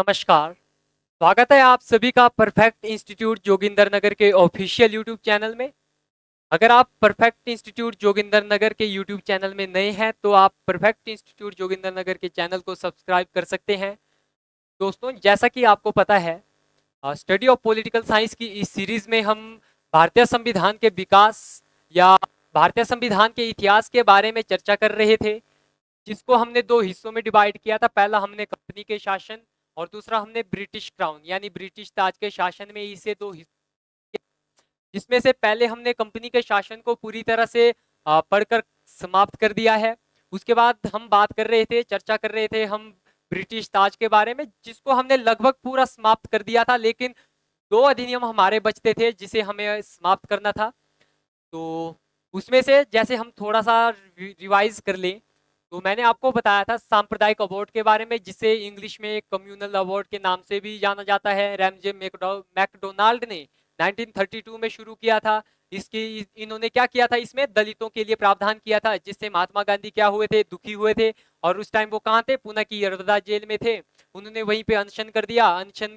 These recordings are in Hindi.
नमस्कार, स्वागत है आप सभी का परफेक्ट इंस्टीट्यूट जोगिंदर नगर के ऑफिशियल यूट्यूब चैनल में। अगर आप परफेक्ट इंस्टीट्यूट जोगिंदर नगर के यूट्यूब चैनल में नए हैं तो आप परफेक्ट इंस्टीट्यूट जोगिंदर नगर के चैनल को सब्सक्राइब कर सकते हैं। दोस्तों, जैसा कि आपको पता है, स्टडी ऑफ पॉलिटिकल साइंस की इस सीरीज में हम भारतीय संविधान के विकास या भारतीय संविधान के इतिहास के बारे में चर्चा कर रहे थे, जिसको हमने दो हिस्सों में डिवाइड किया था। पहला हमने कंपनी के शासन और दूसरा हमने ब्रिटिश क्राउन यानी ब्रिटिश ताज के शासन में इसे दो हिस्से, जिसमें से पहले हमने कंपनी के शासन को पूरी तरह से पढ़कर समाप्त कर दिया है। उसके बाद हम बात कर रहे थे, चर्चा कर रहे थे हम ब्रिटिश ताज के बारे में, जिसको हमने लगभग पूरा समाप्त कर दिया था, लेकिन दो अधिनियम हमारे बचते थे जिसे हमें समाप्त करना था। तो उसमें से जैसे हम थोड़ा सा रिवाइज कर लें, तो मैंने आपको बताया था सांप्रदायिक अवार्ड के बारे में, जिसे इंग्लिश में कम्युनल अवार्ड के नाम से भी जाना जाता है। रैमजे मैकडोनाल्ड ने 1932 में शुरू किया था। इसकी इन्होंने क्या किया था, इसमें दलितों के लिए प्रावधान किया था, जिससे महात्मा गांधी क्या हुए थे, दुखी हुए थे। और उस टाइम वो कहाँ थे, पुणे की यरददा जेल में थे। उन्होंने वहीं पे अनशन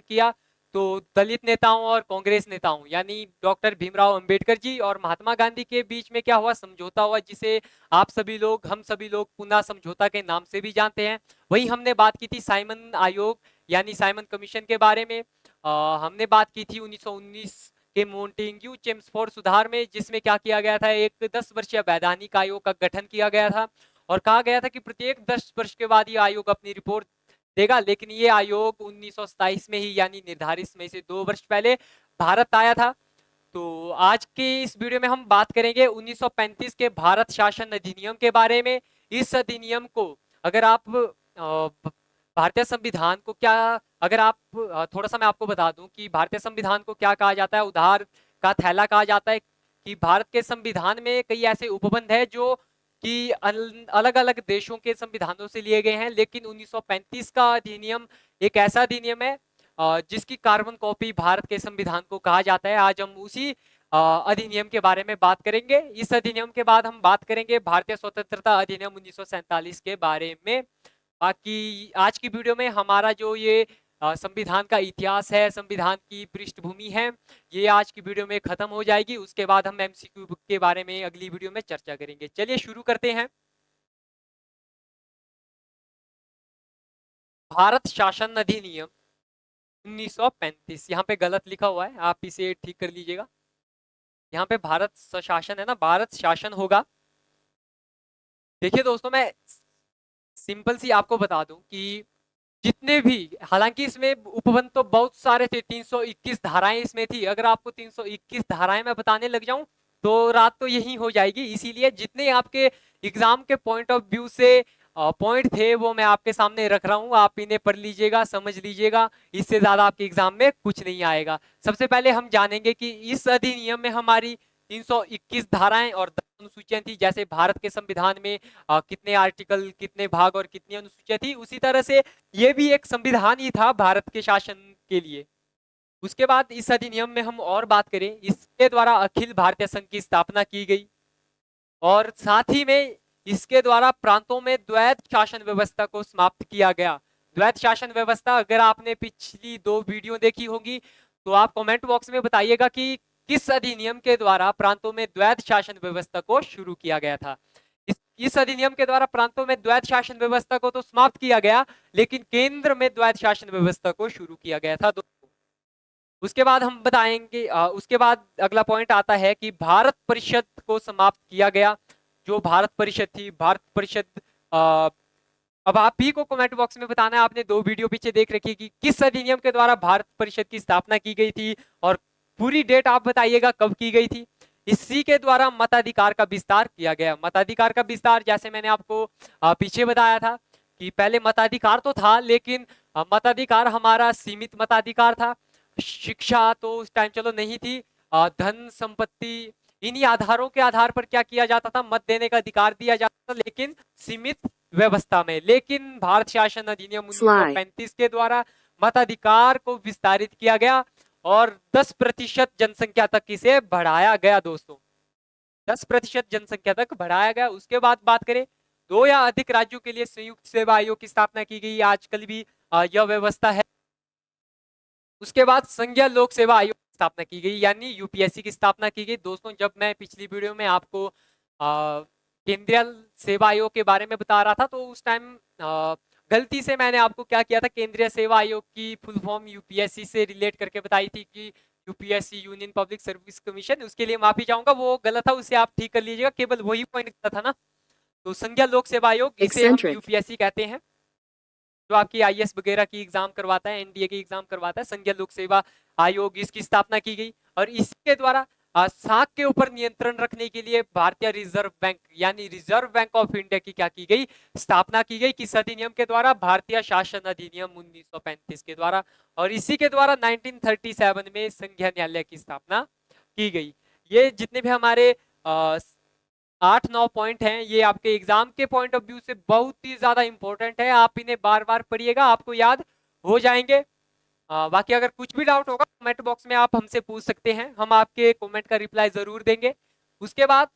किया। तो दलित नेताओं और कांग्रेस नेताओं यानी डॉक्टर भीमराव अंबेडकर जी और महात्मा गांधी के बीच में क्या हुआ, समझौता हुआ, जिसे आप सभी लोग, हम सभी लोग पुनः समझौता के नाम से भी जानते हैं। वही हमने बात की थी साइमन आयोग यानी साइमन कमीशन के बारे में। हमने बात की थी 1919 के मोंटेग्यू चेम्सफोर्ड सुधार में, जिसमें क्या किया गया था, एक 10 वर्षीय वैधानिक आयोग का गठन किया गया था और कहा गया था कि प्रत्येक 10 वर्ष के बाद ये आयोग अपनी रिपोर्ट देगा। लेकिन ये आयोग 1927 में ही यानी निर्धारित समय से 2 वर्ष पहले भारत आया था। तो आज के इस वीडियो में हम बात करेंगे 1935 के भारत शासन अधिनियम के बारे में। इस अधिनियम को अगर आप भारतीय संविधान को क्या, अगर आप थोड़ा सा मैं आपको बता दूं कि भारतीय संविधान को क्या कहा जाता है, उधार का थैला कहा जाता है। कि भारत के संविधान में कई ऐसे उपबंध है जो कि अलग अलग देशों के संविधानों से लिए गए हैं, लेकिन 1935 का अधिनियम एक ऐसा अधिनियम है जिसकी कार्बन कॉपी भारत के संविधान को कहा जाता है। आज हम उसी अधिनियम के बारे में बात करेंगे। इस अधिनियम के बाद हम बात करेंगे भारतीय स्वतंत्रता अधिनियम 1947 के बारे में। बाकी आज की वीडियो में हमारा जो ये संविधान का इतिहास है, संविधान की पृष्ठभूमि है, ये आज की वीडियो में खत्म हो जाएगी। उसके बाद हम एमसीक्यू के बारे में अगली वीडियो में चर्चा करेंगे। चलिए शुरू करते हैं। भारत शासन अधिनियम 1935, यहाँ पे गलत लिखा हुआ है, आप इसे ठीक कर लीजिएगा। यहाँ पे भारत शासन है ना, भारत शासन होगा। देखिए दोस्तों, मैं सिंपल सी आपको बता दूं कि जितने भी, हालांकि इसमें उपबंध तो बहुत सारे थे, 321 धाराएं इसमें थी। अगर आपको 321 धाराएं मैं बताने लग जाऊं तो रात तो यही हो जाएगी। इसीलिए जितने आपके एग्जाम के पॉइंट ऑफ व्यू से पॉइंट थे वो मैं आपके सामने रख रहा हूं। आप इन्हें पढ़ लीजिएगा, समझ लीजिएगा, इससे ज्यादा आपके एग्जाम में कुछ नहीं आएगा। सबसे पहले हम जानेंगे कि इस अधिनियम में हमारी 321 धाराएं और 10 अनुसूचियां थी। जैसे भारत के संविधान में कितने आर्टिकल, कितने भाग और कितनी अनुसूचियां थी, उसी तरह से ये भी एक संविधान ही था भारत के शासन के लिए। उसके बाद इस अधिनियम में हम और बात करें, इसके द्वारा अखिल भारतीय संघ की स्थापना की गई और साथ ही में इसके द्वारा प्रांतों में द्वैत शासन व्यवस्था को समाप्त किया गया। द्वैत शासन व्यवस्था, अगर आपने पिछली दो वीडियो देखी होगी तो आप कमेंट बॉक्स में बताइएगा कि किस अधिनियम के द्वारा प्रांतों में द्वैत शासन व्यवस्था को शुरू किया गया था। इस अधिनियम के द्वारा प्रांतों में द्वैत शासन व्यवस्था को तो समाप्त किया गया, लेकिन केंद्र में द्वैत शासन व्यवस्था को शुरू किया गया था। उसके बाद हम बताएंगे, उसके बाद अगला पॉइंट आता है कि भारत परिषद को समाप्त किया गया। जो भारत परिषद थी, भारत परिषद, अब आप ही को कमेंट बॉक्स में बताना है, आपने दो वीडियो पीछे देख रखी कि किस अधिनियम के द्वारा भारत परिषद की स्थापना की गई थी और पूरी डेट आप बताइएगा कब की गई थी। इसी के द्वारा मताधिकार का विस्तार किया गया। मताधिकार का विस्तार जैसे मैंने आपको पीछे बताया था कि पहले मताधिकार तो था, लेकिन मताधिकार हमारा सीमित मताधिकार था। शिक्षा तो उस टाइम चलो नहीं थी, धन संपत्ति, इन्हीं आधारों के आधार पर क्या किया जाता था, मत देने का अधिकार दिया जाता था, लेकिन सीमित व्यवस्था में। लेकिन भारत शासन अधिनियम 1935 के द्वारा मताधिकार को विस्तारित किया गया और 10% जनसंख्या तक इसे बढ़ाया गया। दोस्तों, 10% जनसंख्या तक बढ़ाया गया। उसके बाद बात करें, दो या अधिक राज्यों के लिए संयुक्त सेवा आयोग की स्थापना की गई। आजकल भी यह व्यवस्था है। उसके बाद संघीय लोक सेवा आयोग की स्थापना की गई, यानी यूपीएससी की स्थापना की गई। दोस्तों, जब मैं पिछली वीडियो में आपको केंद्रीय सेवा आयोग के बारे में बता रहा था, तो उस टाइम गलती से मैंने आपको क्या किया था, केंद्रीय सेवा आयोग की फुल फॉर्म यूपीएससी से रिलेट करके बताई थी कि UPSC union public service commission. उसके लिए माफी चाहूंगा, वो गलत था, उसे आप ठीक कर लीजिएगा, केवल वही पॉइंट गलत था ना। तो संघीय लोक सेवा आयोग, इसे हम यूपीएससी कहते हैं, जो आपकी आईएएस वगैरह की एग्जाम करवाता है, एनडीए की एग्जाम करवाता है। संघीय लोक सेवा आयोग, इसकी स्थापना की गई और इसके द्वारा साख के ऊपर नियंत्रण रखने के लिए भारतीय रिजर्व बैंक यानी रिजर्व बैंक ऑफ इंडिया की क्या की गई, स्थापना की गई। किस अधिनियम के द्वारा? भारतीय शासन अधिनियम 1935 के द्वारा। और इसी के द्वारा 1937 में संघीय न्यायालय की स्थापना की गई। ये जितने भी हमारे 8-9 पॉइंट हैं, ये आपके एग्जाम के पॉइंट ऑफ व्यू से बहुत ही ज्यादा इंपॉर्टेंट है। आप इन्हें बार बार पढ़िएगा, आपको याद हो जाएंगे। बाकी अगर कुछ भी डाउट होगा कमेंट बॉक्स में आप हमसे पूछ सकते हैं, हम आपके कमेंट का रिप्लाई जरूर देंगे। उसके बाद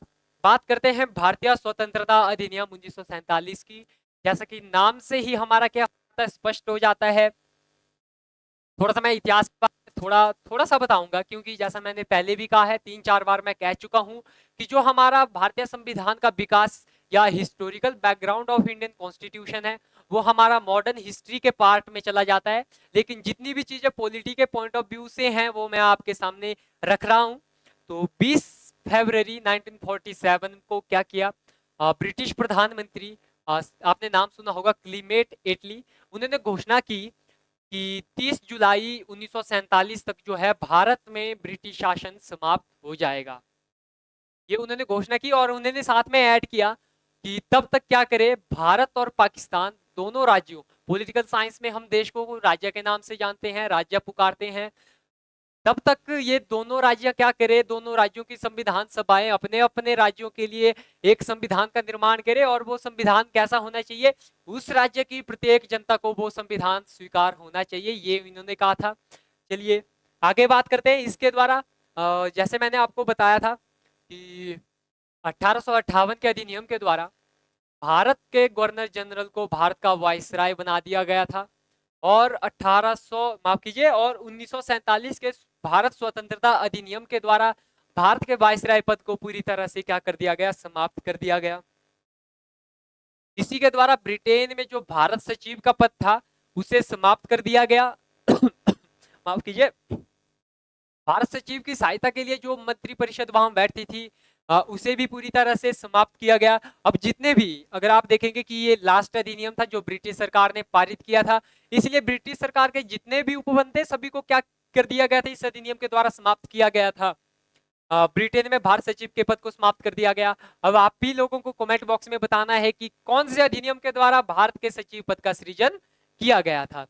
बात करते हैं भारतीय स्वतंत्रता अधिनियम 1947 की। जैसा कि नाम से ही हमारा क्या होता है, स्पष्ट हो जाता है। थोड़ा सा मैं इतिहास के बारे में थोड़ा सा बताऊंगा, क्योंकि जैसा मैंने पहले भी कहा है, 3-4 बार मैं कह चुका हूं कि जो हमारा भारतीय संविधान का विकास या historical background of Indian constitution है, वो हमारा मॉडर्न हिस्ट्री के पार्ट में चला जाता है। लेकिन जितनी भी चीजें पॉलिटी के पॉइंट ऑफ व्यू से हैं, वो मैं आपके सामने रख रहा हूं। तो 20 फरवरी 1947 को क्या किया, ब्रिटिश प्रधानमंत्री, आपने नाम सुना होगा, क्लीमेट एटली, उन्होंने घोषणा की कि 30 जुलाई 1947 तक जो है भारत में ब्रिटिश शासन समाप्त हो जाएगा। ये उन्होंने घोषणा की और उन्होंने साथ में ऐड किया कि तब तक क्या करे, भारत और पाकिस्तान दोनों राज्यों, पॉलिटिकल साइंस में हम देश को राज्य के नाम से जानते हैं, राज्य पुकारते हैं, तब तक ये दोनों राज्य क्या करे, दोनों राज्यों की संविधान सभाएं अपने अपने राज्यों के लिए एक संविधान का निर्माण करे। और वो संविधान कैसा होना चाहिए, उस राज्य की प्रत्येक जनता को वो संविधान स्वीकार होना चाहिए, ये इन्होंने कहा था। चलिए आगे बात करते हैं। इसके द्वारा जैसे मैंने आपको बताया था कि 1858 के अधिनियम के द्वारा भारत के गवर्नर जनरल को भारत का वाइसराय बना दिया गया था। और 1800 माफ कीजिए, और 1947 के भारत स्वतंत्रता अधिनियम के द्वारा भारत के वाइसराय पद को पूरी तरह से क्या कर दिया गया, समाप्त कर दिया गया। इसी के द्वारा ब्रिटेन में जो भारत सचिव का पद था, उसे समाप्त कर दिया गया। माफ कीजिए, भारत सचिव की सहायता के लिए जो मंत्री परिषद वहां बैठती थी, उसे भी पूरी तरह से समाप्त किया गया। अब जितने भी, अगर आप देखेंगे कि ये लास्ट अधिनियम था जो ब्रिटिश सरकार ने पारित किया था, इसलिए ब्रिटिश सरकार के जितने भी उपबंध थे सभी को क्या कर दिया गया था, इस अधिनियम के द्वारा समाप्त किया गया था। ब्रिटेन में भारत सचिव के पद को समाप्त कर दिया गया। अब आप भी लोगों को कमेंट बॉक्स में बताना है कि कौन से अधिनियम के द्वारा भारत के सचिव पद का सृजन किया गया था।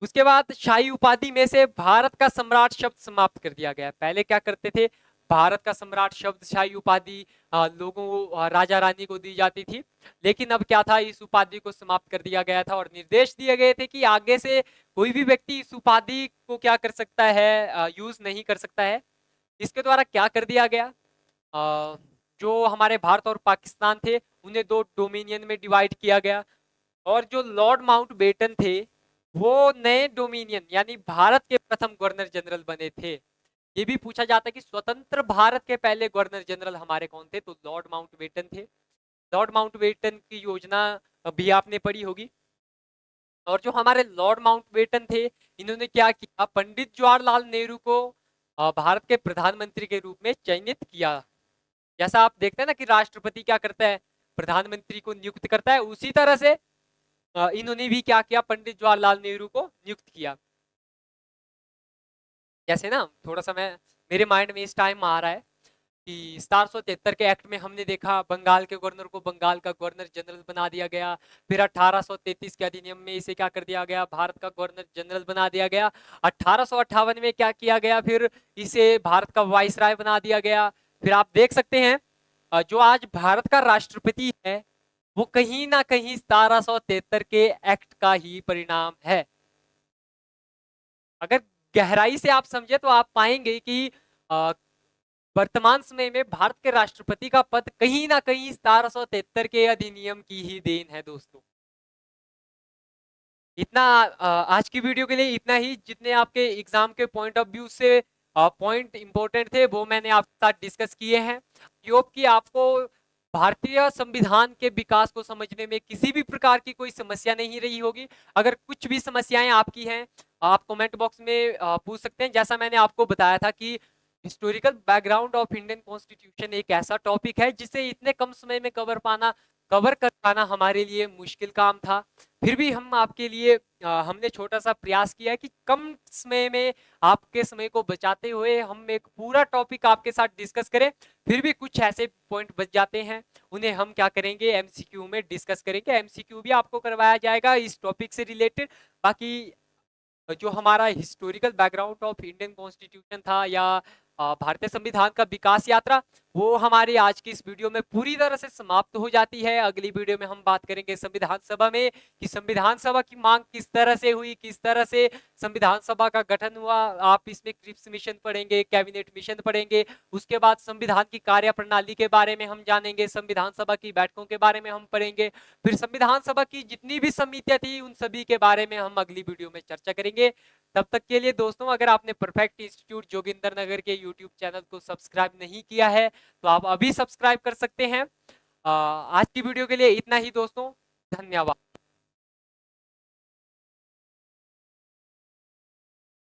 उसके बाद शाही उपाधि में से भारत का सम्राट शब्द समाप्त कर दिया गया। पहले क्या करते थे, भारत का सम्राट शब्द, शाही उपाधि लोगों को, राजा रानी को दी जाती थी। लेकिन अब क्या था, इस उपाधि को समाप्त कर दिया गया था और निर्देश दिए गए थे कि आगे से कोई भी व्यक्ति इस उपाधि को क्या कर सकता है, यूज नहीं कर सकता है। इसके द्वारा क्या कर दिया गया, जो हमारे भारत और पाकिस्तान थे उन्हें 2 डोमिनियन में डिवाइड किया गया। और जो लॉर्ड माउंटबेटन थे, वो नए डोमिनियन यानी भारत के प्रथम गवर्नर जनरल बने थे। ये भी पूछा जाता है कि स्वतंत्र भारत के पहले गवर्नर जनरल हमारे कौन थे, तो लॉर्ड माउंटबेटन थे। लॉर्ड माउंटबेटन की योजना भी आपने पढ़ी होगी। और जो हमारे लॉर्ड माउंटबेटन थे, इन्होंने क्या किया, पंडित जवाहरलाल नेहरू को भारत के प्रधानमंत्री के रूप में चयनित किया। जैसा आप देखते हैं ना कि राष्ट्रपति क्या करता है, प्रधानमंत्री को नियुक्त करता है, उसी तरह से इन्होंने भी क्या किया, पंडित जवाहरलाल नेहरू को नियुक्त किया। जैसे ना थोड़ा सा मेरे माइंड में इस टाइम आ रहा है कि 1773 के एक्ट में हमने देखा बंगाल के गवर्नर को बंगाल का गवर्नर जनरल बना दिया गया। फिर 1833 के अधिनियम में इसे क्या कर दिया गया, भारत का गवर्नर जनरल बना दिया गया। 1858 में क्या किया गया, फिर इसे भारत का वाइसराय बना दिया गया। फिर आप देख सकते हैं जो आज भारत का राष्ट्रपति है, वो कहीं ना कहीं 1773 के एक्ट का ही परिणाम है। अगर गहराई से आप समझे तो आप पाएंगे कि वर्तमान समय में भारत के राष्ट्रपति का पद कहीं ना कहीं 1773 के अधिनियम की ही देन है दोस्तों। इतना आज की वीडियो के लिए इतना ही। जितने आपके एग्जाम के पॉइंट ऑफ व्यू से पॉइंट इंपॉर्टेंट थे वो मैंने आपके साथ डिस्कस किए हैं। योग की आपको भारतीय संविधान के विकास को समझने में किसी भी प्रकार की कोई समस्या नहीं रही होगी। अगर कुछ भी समस्याएं आपकी हैं आप कमेंट बॉक्स में पूछ सकते हैं। जैसा मैंने आपको बताया था कि historical background of Indian constitution एक ऐसा टॉपिक है जिसे इतने कम समय में कवर कर पाना हमारे लिए मुश्किल काम था। फिर भी हम आपके लिए हमने छोटा सा प्रयास किया कि कम समय में आपके समय को बचाते हुए हम एक पूरा टॉपिक आपके साथ डिस्कस करें। फिर भी कुछ ऐसे पॉइंट बच जाते हैं उन्हें हम क्या करेंगे एमसीक्यू में डिस्कस करेंगे। एमसीक्यू भी आपको करवाया जाएगा इस टॉपिक से रिलेटेड। बाकी जो हमारा historical background of Indian constitution था या भारतीय संविधान का विकास यात्रा वो हमारी आज की इस वीडियो में पूरी तरह से समाप्त हो जाती है। अगली वीडियो में हम बात करेंगे संविधान सभा में कि संविधान सभा की मांग किस तरह से हुई, किस तरह से संविधान सभा का गठन हुआ। आप इसमें क्रिप्स मिशन पढ़ेंगे, कैबिनेट मिशन पढ़ेंगे। उसके बाद संविधान की कार्य प्रणाली के बारे में हम जानेंगे, संविधान सभा की बैठकों के बारे में हम पढ़ेंगे। फिर संविधान सभा की जितनी भी समितियां थी उन सभी के बारे में हम अगली वीडियो में चर्चा करेंगे। तब तक के लिए दोस्तों अगर आपने परफेक्ट इंस्टीट्यूट जोगिंदर नगर के यूट्यूब चैनल को सब्सक्राइब नहीं किया है तो आप अभी सब्सक्राइब कर सकते हैं। आज की वीडियो के लिए इतना ही दोस्तों, धन्यवाद।